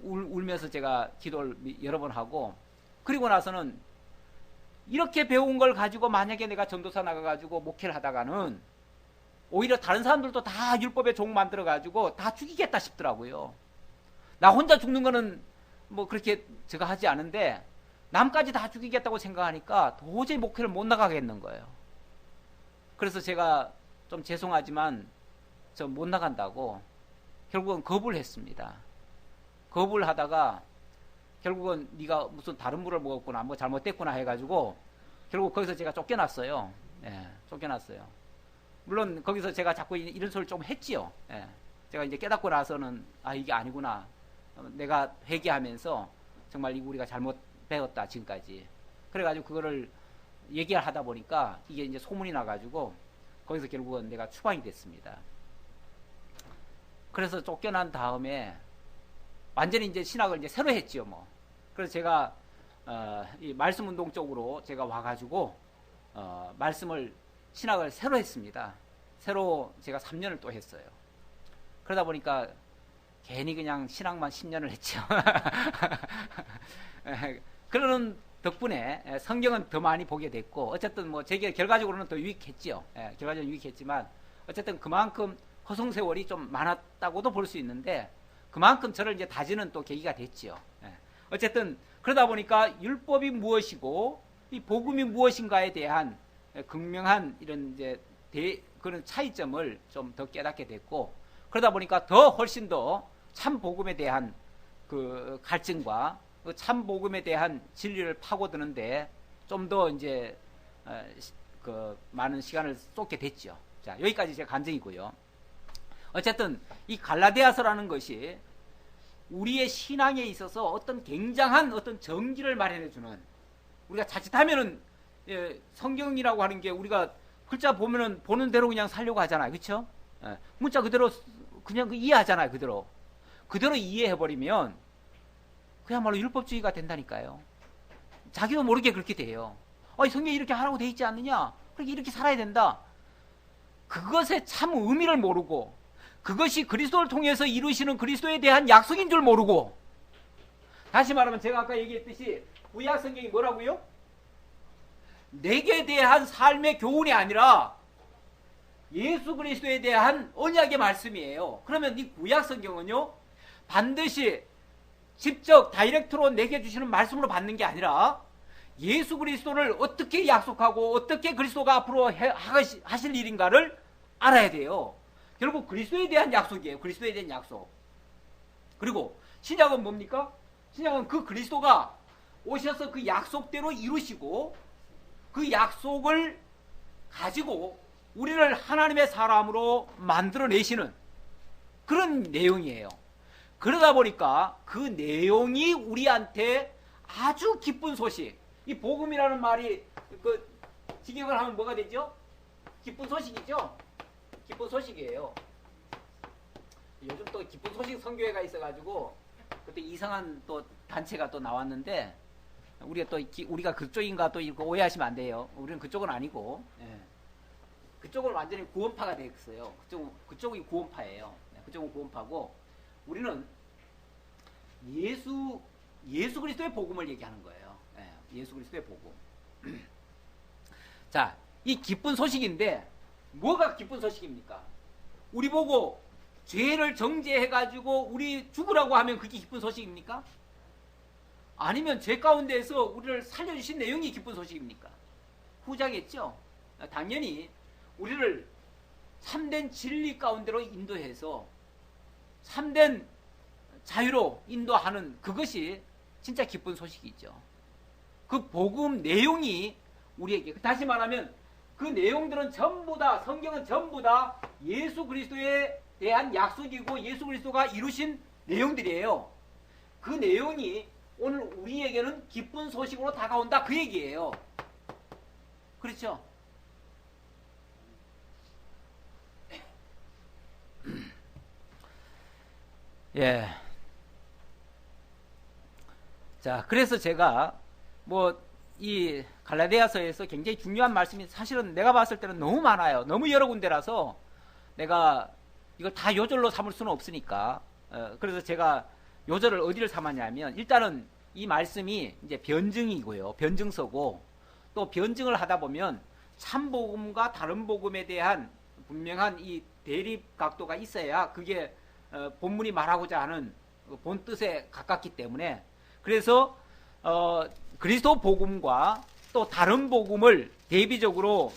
울면서 제가 기도를 여러 번 하고, 그리고 나서는 이렇게 배운 걸 가지고 만약에 내가 전도사 나가가지고 목회를 하다가는 오히려 다른 사람들도 다 율법의 종 만들어가지고 다 죽이겠다 싶더라고요. 나 혼자 죽는 거는 뭐 그렇게 제가 하지 않은데 남까지 다 죽이겠다고 생각하니까 도저히 목회를 못 나가겠는 거예요. 그래서 제가 좀 죄송하지만 저 못 나간다고 결국은 거부를 했습니다. 거부를 하다가 결국은 네가 무슨 다른 물을 먹었구나, 뭐 잘못됐구나 해가지고 결국 거기서 제가 쫓겨났어요. 쫓겨났어요. 물론 거기서 제가 자꾸 이런 소리를 좀 했지요. 제가 이제 깨닫고 나서는 이게 아니구나, 내가 회개하면서 정말 우리가 잘못 배웠다 지금까지. 그래가지고 그거를 얘기를 하다 보니까 이게 이제 소문이 나가지고 거기서 결국은 내가 추방이 됐습니다. 그래서 쫓겨난 다음에 완전히 이제 신학을 이제 새로 했지요, 뭐. 그래서 제가 이 말씀 운동 쪽으로 제가 와가지고 신학을 새로 했습니다. 새로 제가 3년을 또 했어요. 그러다 보니까 괜히 그냥 신학만 10년을 했죠. 그러는 덕분에 성경은 더 많이 보게 됐고, 어쨌든 뭐 제게 결과적으로는 더 유익했지요. 결과적으로 유익했지만 어쨌든 그만큼 허송 세월이 좀 많았다고도 볼 수 있는데 그만큼 저를 이제 다지는 또 계기가 됐지요. 어쨌든 그러다 보니까 율법이 무엇이고 이 복음이 무엇인가에 대한 극명한 이런 이제 그런 차이점을 좀 더 깨닫게 됐고, 그러다 보니까 더 훨씬 더 참 복음에 대한 그 갈증과 그 참 복음에 대한 진리를 파고드는데 좀 더 이제 그 많은 시간을 쏟게 됐죠. 자, 여기까지 제 감정이고요. 어쨌든 이 갈라디아서라는 것이 우리의 신앙에 있어서 어떤 굉장한 어떤 정기를 마련해주는, 우리가 자칫하면은 성경이라고 하는 게 우리가 글자 보면은 보는 대로 그냥 살려고 하잖아요, 그렇죠? 문자 그대로 그냥 이해하잖아요. 그대로 이해해버리면 그야말로 율법주의가 된다니까요. 자기도 모르게 그렇게 돼요. 성경에 이렇게 하라고 돼 있지 않느냐? 그렇게 이렇게 살아야 된다. 그것의 참 의미를 모르고 그것이 그리스도를 통해서 이루시는 그리스도에 대한 약속인 줄 모르고, 다시 말하면 제가 아까 얘기했듯이 구약 성경이 뭐라고요? 내게 대한 삶의 교훈이 아니라 예수 그리스도에 대한 언약의 말씀이에요. 그러면 이 구약 성경은요, 반드시 직접 다이렉트로 내게 주시는 말씀으로 받는 게 아니라 예수 그리스도를 어떻게 약속하고 어떻게 그리스도가 앞으로 하실 일인가를 알아야 돼요. 결국 그리스도에 대한 약속이에요. 그리스도에 대한 약속. 그리고 신약은 뭡니까? 신약은 그 그리스도가 오셔서 그 약속대로 이루시고 그 약속을 가지고 우리를 하나님의 사람으로 만들어내시는 그런 내용이에요. 그러다 보니까 그 내용이 우리한테 아주 기쁜 소식, 이 복음이라는 말이 그 직역을 하면 뭐가 되죠? 기쁜 소식이죠? 기쁜 소식이에요. 요즘 또 기쁜 소식 선교회가 있어가지고 그때 이상한 또 단체가 또 나왔는데, 우리가 그쪽인가 또 이거 오해하시면 안 돼요. 우리는 그쪽은 아니고, 그쪽은 완전히 구원파가 되었어요. 그쪽이 구원파예요. 그쪽은 구원파고, 우리는 예수 그리스도의 복음을 얘기하는 거예요. 예수 그리스도의 복음. 자, 이 기쁜 소식인데 뭐가 기쁜 소식입니까? 우리 보고 죄를 정죄해가지고 우리 죽으라고 하면 그게 기쁜 소식입니까? 아니면 죄 가운데에서 우리를 살려주신 내용이 기쁜 소식입니까? 후자겠죠. 당연히 우리를 참된 진리 가운데로 인도해서 참된 자유로 인도하는 그것이 진짜 기쁜 소식이죠. 그 복음 내용이 우리에게, 다시 말하면 그 내용들은 전부 다, 성경은 전부 다 예수 그리스도에 대한 약속이고 예수 그리스도가 이루신 내용들이에요. 그 내용이 오늘 우리에게는 기쁜 소식으로 다가온다, 그 얘기예요. 그렇죠? 예. 자, 그래서 제가 이 갈라디아서에서 굉장히 중요한 말씀이 사실은 내가 봤을 때는 너무 많아요. 너무 여러 군데라서 내가 이걸 다 요절로 삼을 수는 없으니까. 그래서 제가 요절을 어디를 삼았냐면, 일단은 이 말씀이 이제 변증이고요. 변증서고, 또 변증을 하다 보면 참복음과 다른 복음에 대한 분명한 이 대립 각도가 있어야 그게 본문이 말하고자 하는 본 뜻에 가깝기 때문에, 그래서 그리스도 복음과 또 다른 복음을 대비적으로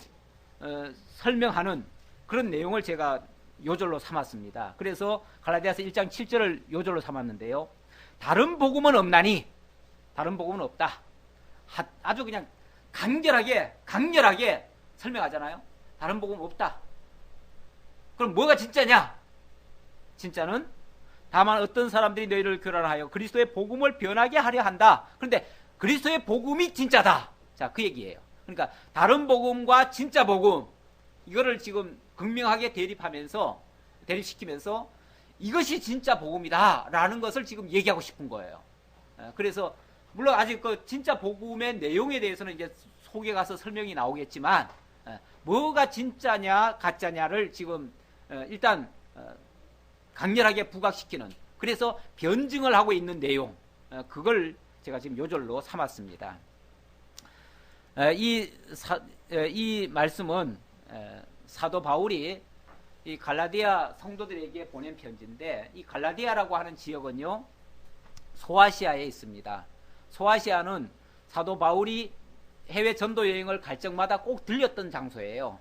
설명하는 그런 내용을 제가 요절로 삼았습니다. 그래서 갈라디아서 1장 7절을 요절로 삼았는데요. 다른 복음은 없나니, 다른 복음은 없다. 아주 그냥 강렬하게 설명하잖아요. 다른 복음 없다. 그럼 뭐가 진짜냐? 진짜는 다만 어떤 사람들이 너희를 교란하여 그리스도의 복음을 변하게 하려 한다. 그런데 그리스도의 복음이 진짜다. 자, 그 얘기예요. 그러니까 다른 복음과 진짜 복음, 이거를 지금 극명하게 대립시키면서 이것이 진짜 복음이다 라는 것을 지금 얘기하고 싶은 거예요. 그래서 물론 아직 그 진짜 복음의 내용에 대해서는 이제 속에 가서 설명이 나오겠지만, 뭐가 진짜냐 가짜냐를 지금 일단 강렬하게 부각시키는, 그래서 변증을 하고 있는 내용, 그걸 제가 지금 요절로 삼았습니다. 이 말씀은 사도 바울이 이 갈라디아 성도들에게 보낸 편지인데, 이 갈라디아라고 하는 지역은요, 소아시아에 있습니다. 소아시아는 사도 바울이 해외 전도 여행을 갈 적마다 꼭 들렸던 장소예요.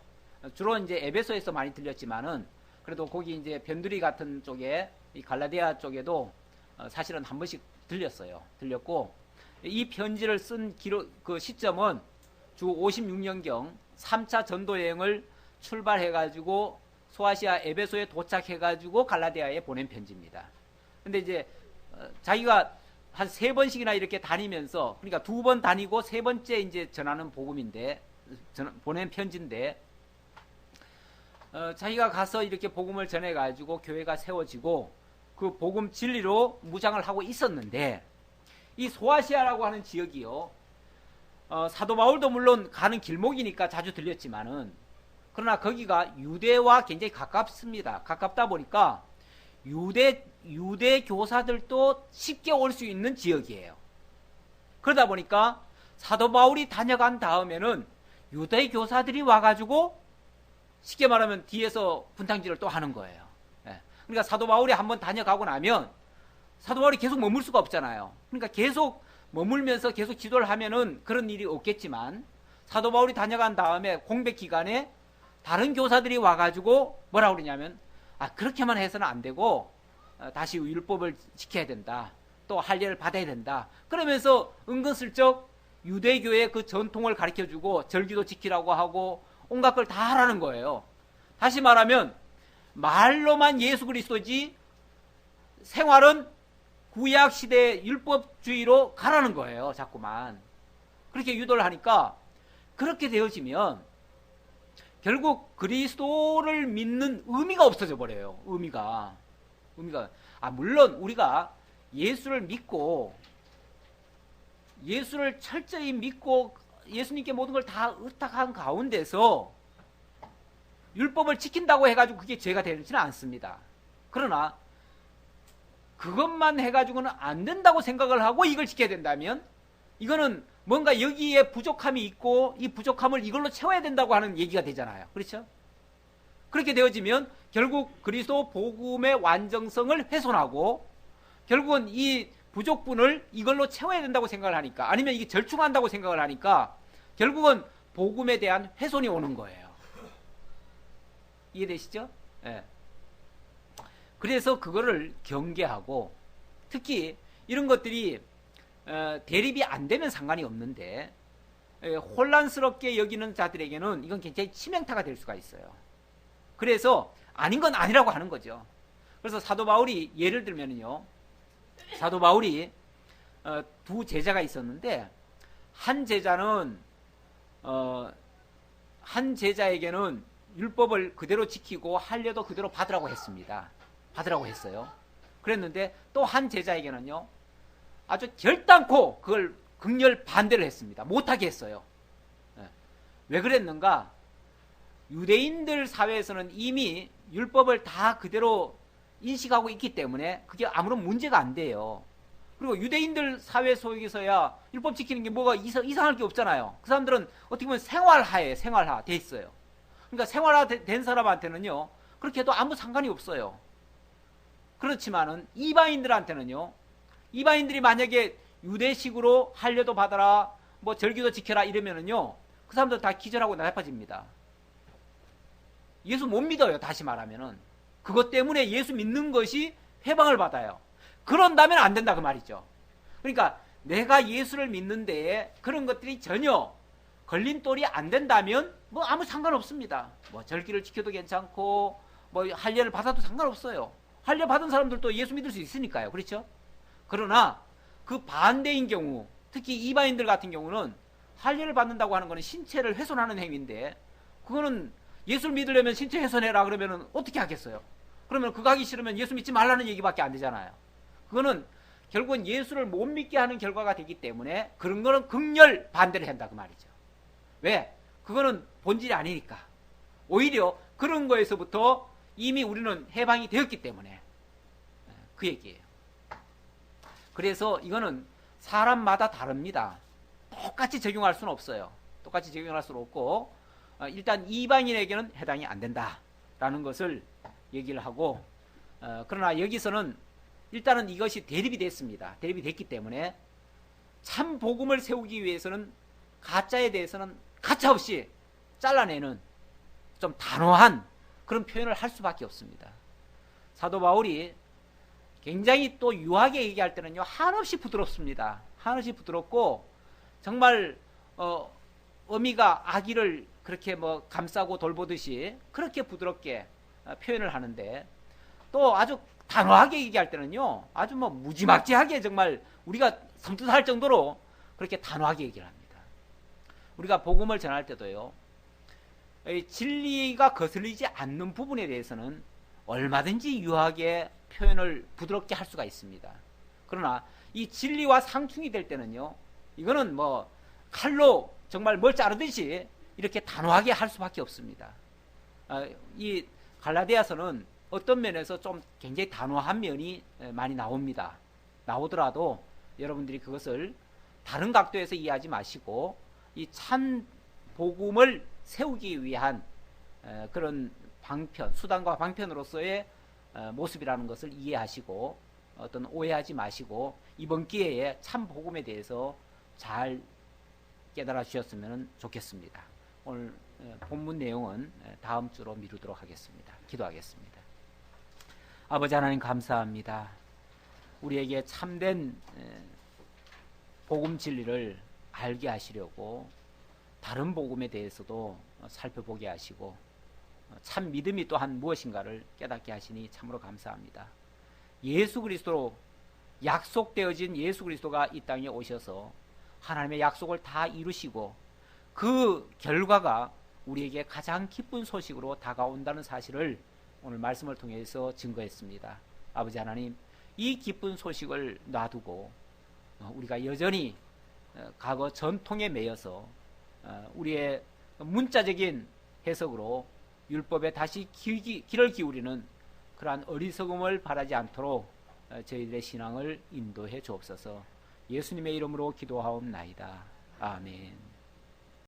주로 이제 에베소에서 많이 들렸지만은, 그래도 거기 이제 변두리 같은 쪽에, 이 갈라디아 쪽에도 사실은 한 번씩 들렸고, 이 편지를 쓴 그 시점은 주 56년경 3차 전도 여행을 출발해가지고 소아시아 에베소에 도착해가지고 갈라디아에 보낸 편지입니다. 근데 이제 자기가 한 3번씩이나 이렇게 다니면서, 그러니까 2번 다니고 3번째 이제 전하는 복음인데, 보낸 편지인데, 자기가 가서 이렇게 복음을 전해가지고 교회가 세워지고 그 복음 진리로 무장을 하고 있었는데, 이 소아시아라고 하는 지역이요, 사도 바울도 물론 가는 길목이니까 자주 들렸지만은, 그러나 거기가 유대와 굉장히 가깝습니다. 가깝다 보니까 유대 교사들도 쉽게 올 수 있는 지역이에요. 그러다 보니까 사도 바울이 다녀간 다음에는 유대 교사들이 와가지고 쉽게 말하면 뒤에서 분탕질을 또 하는 거예요. 그러니까 사도 바울이 한번 다녀가고 나면 사도 바울이 계속 머물 수가 없잖아요. 그러니까 계속 머물면서 계속 기도를 하면은 그런 일이 없겠지만, 사도 바울이 다녀간 다음에 공백 기간에 다른 교사들이 와가지고 뭐라고 그러냐면, 그렇게만 해서는 안 되고 다시 율법을 지켜야 된다, 또 할례를 받아야 된다, 그러면서 은근슬쩍 유대교의 그 전통을 가르쳐주고 절기도 지키라고 하고 온갖 걸 다 하라는 거예요. 다시 말하면 말로만 예수 그리스도지 생활은 구약 시대의 율법주의로 가라는 거예요. 자꾸만 그렇게 유도를 하니까, 그렇게 되어지면 결국 그리스도를 믿는 의미가 없어져 버려요. 의미가 물론 우리가 예수를 믿고, 예수를 철저히 믿고 예수님께 모든 걸 다 의탁한 가운데서 율법을 지킨다고 해가지고 그게 죄가 되지는 않습니다. 그러나 그것만 해가지고는 안 된다고 생각을 하고 이걸 지켜야 된다면, 이거는 뭔가 여기에 부족함이 있고 이 부족함을 이걸로 채워야 된다고 하는 얘기가 되잖아요. 그렇죠? 그렇게 되어지면 결국 그리스도 복음의 완전성을 훼손하고, 결국은 이 부족분을 이걸로 채워야 된다고 생각을 하니까, 아니면 이게 절충한다고 생각을 하니까 결국은 복음에 대한 훼손이 오는 거예요. 이해되시죠? 네. 그래서 그거를 경계하고, 특히 이런 것들이 대립이 안 되면 상관이 없는데 혼란스럽게 여기는 자들에게는 이건 굉장히 치명타가 될 수가 있어요. 그래서 아닌 건 아니라고 하는 거죠. 그래서 사도 바울이 예를 들면요, 사도 바울이 두 제자가 있었는데, 한 제자에게는 율법을 그대로 지키고 할례도 그대로 받으라고 했습니다. 받으라고 했어요. 그랬는데 또 한 제자에게는요, 아주 결단코 그걸 극렬 반대를 했습니다. 못하게 했어요. 왜 그랬는가? 유대인들 사회에서는 이미 율법을 다 그대로 인식하고 있기 때문에 그게 아무런 문제가 안 돼요. 그리고 유대인들 사회 속에서야 율법 지키는 게 뭐가 이상할 게 없잖아요. 그 사람들은 어떻게 보면 생활화 돼 있어요. 그러니까 생활화 된 사람한테는요, 그렇게 해도 아무 상관이 없어요. 그렇지만은 이방인들한테는요, 이방인들이 만약에 유대식으로 할례도 받아라, 뭐 절기도 지켜라 이러면은요, 그 사람들 다 기절하고 나빠집니다. 예수 못 믿어요. 다시 말하면은 그것 때문에 예수 믿는 것이 해방을 받아요. 그런다면 안 된다 그 말이죠. 그러니까 내가 예수를 믿는 데에 그런 것들이 전혀 걸림돌이 안 된다면 뭐 아무 상관없습니다. 뭐 절기를 지켜도 괜찮고 뭐 할례를 받아도 상관없어요. 할례 받은 사람들도 예수 믿을 수 있으니까요. 그렇죠? 그러나 그 반대인 경우, 특히 이방인들 같은 경우는 할례를 받는다고 하는 것은 신체를 훼손하는 행위인데, 그거는 예수를 믿으려면 신체 훼손해라 그러면은 어떻게 하겠어요? 그러면 그거 하기 싫으면 예수 믿지 말라는 얘기밖에 안 되잖아요. 그거는 결국은 예수를 못 믿게 하는 결과가 되기 때문에 그런 거는 극렬 반대를 한다 그 말이죠. 왜? 그거는 본질이 아니니까. 오히려 그런 거에서부터 이미 우리는 해방이 되었기 때문에 그 얘기예요. 그래서 이거는 사람마다 다릅니다. 똑같이 적용할 수는 없어요. 똑같이 적용할 수는 없고, 일단 이방인에게는 해당이 안 된다라는 것을 얘기를 하고, 그러나 여기서는 일단은 이것이 대립이 됐습니다. 대립이 됐기 때문에 참 복음을 세우기 위해서는 가짜에 대해서는 가차없이 잘라내는 좀 단호한 그런 표현을 할 수밖에 없습니다. 사도 바울이 굉장히 또 유하게 얘기할 때는요, 한없이 부드럽습니다. 한없이 부드럽고 정말 어미가 아기를 그렇게 뭐 감싸고 돌보듯이 그렇게 부드럽게 표현을 하는데, 또 아주 단호하게 얘기할 때는요, 아주 뭐 무지막지하게 정말 우리가 섬뜩할 정도로 그렇게 단호하게 얘기를 합니다. 우리가 복음을 전할 때도요, 진리가 거슬리지 않는 부분에 대해서는 얼마든지 유하게 표현을 부드럽게 할 수가 있습니다. 그러나 이 진리와 상충이 될 때는요, 이거는 뭐 칼로 정말 뭘 자르듯이 이렇게 단호하게 할 수밖에 없습니다. 이 갈라디아서는 어떤 면에서 좀 굉장히 단호한 면이 많이 나옵니다. 나오더라도 여러분들이 그것을 다른 각도에서 이해하지 마시고 이 참 복음을 세우기 위한 그런 방편, 수단과 방편으로서의 모습이라는 것을 이해하시고 어떤 오해하지 마시고 이번 기회에 참 복음에 대해서 잘 깨달아 주셨으면 좋겠습니다. 오늘 본문 내용은 다음 주로 미루도록 하겠습니다. 기도하겠습니다. 아버지 하나님 감사합니다. 우리에게 참된 복음 진리를 알게 하시려고 다른 복음에 대해서도 살펴보게 하시고 참 믿음이 또한 무엇인가를 깨닫게 하시니 참으로 감사합니다. 예수 그리스도로 약속되어진 예수 그리스도가 이 땅에 오셔서 하나님의 약속을 다 이루시고 그 결과가 우리에게 가장 기쁜 소식으로 다가온다는 사실을 오늘 말씀을 통해서 증거했습니다. 아버지 하나님, 이 기쁜 소식을 놔두고 우리가 여전히 과거 전통에 매여서 우리의 문자적인 해석으로 율법에 다시 귀를 기울이는 그러한 어리석음을 바라지 않도록 저희들의 신앙을 인도해 주옵소서. 예수님의 이름으로 기도하옵나이다. 아멘.